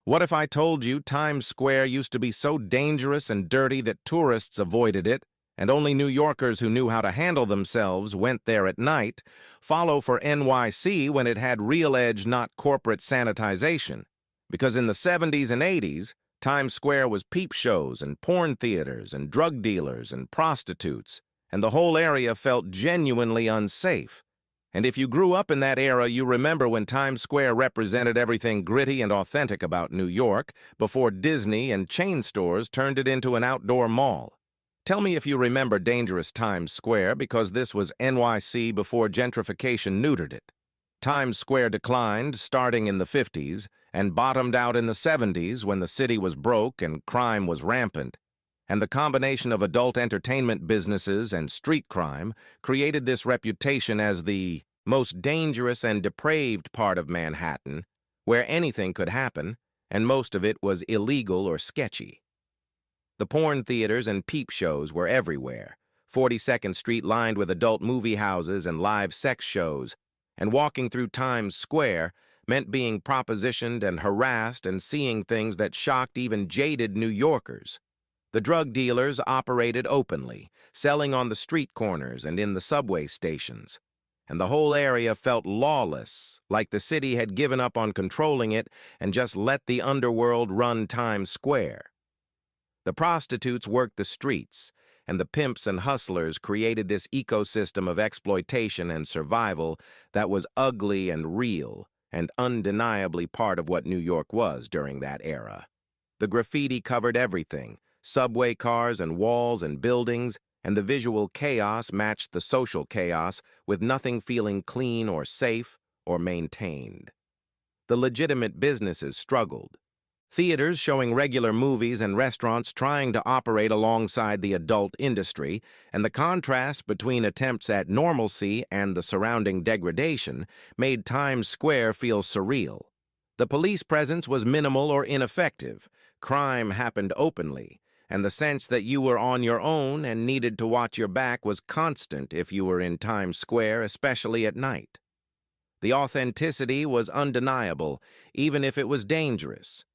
What if I told you Times Square used to be so dangerous and dirty that tourists avoided it, and only New Yorkers who knew how to handle themselves went there at night? Follow for NYC when it had real edge, not corporate sanitization. Because in the 70s and 80s, Times Square was peep shows and porn theaters and drug dealers and prostitutes, and the whole area felt genuinely unsafe. And if you grew up in that era, you remember when Times Square represented everything gritty and authentic about New York before Disney and chain stores turned it into an outdoor mall. Tell me if you remember dangerous Times Square, because this was NYC before gentrification neutered it. Times Square declined starting in the 50s and bottomed out in the 70s when the city was broke and crime was rampant. And the combination of adult entertainment businesses and street crime created this reputation as the most dangerous and depraved part of Manhattan, where anything could happen, and most of it was illegal or sketchy. The porn theaters and peep shows were everywhere, 42nd Street lined with adult movie houses and live sex shows, and walking through Times Square meant being propositioned and harassed and seeing things that shocked even jaded New Yorkers. The drug dealers operated openly, selling on the street corners and in the subway stations, and the whole area felt lawless, like the city had given up on controlling it and just let the underworld run Times Square. The prostitutes worked the streets, and the pimps and hustlers created this ecosystem of exploitation and survival that was ugly and real, and undeniably part of what New York was during that era. The graffiti covered everything, subway cars and walls and buildings, and the visual chaos matched the social chaos, with nothing feeling clean or safe or maintained. The legitimate businesses struggled. Theaters showing regular movies and restaurants trying to operate alongside the adult industry, and the contrast between attempts at normalcy and the surrounding degradation made Times Square feel surreal. The police presence was minimal or ineffective. Crime happened openly, and the sense that you were on your own and needed to watch your back was constant if you were in Times Square, especially at night. The authenticity was undeniable, even if it was dangerous.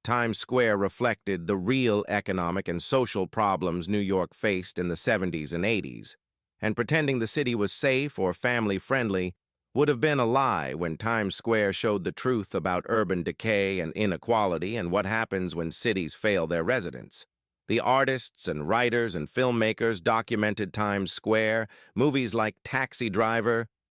Times Square reflected the real economic and social problems New York faced in the 70s and 80s, and pretending the city was safe or family-friendly would have been a lie when Times Square showed the truth about urban decay and inequality and what happens when cities fail their residents. The artists and writers and filmmakers documented Times Square. Movies like Taxi Driver,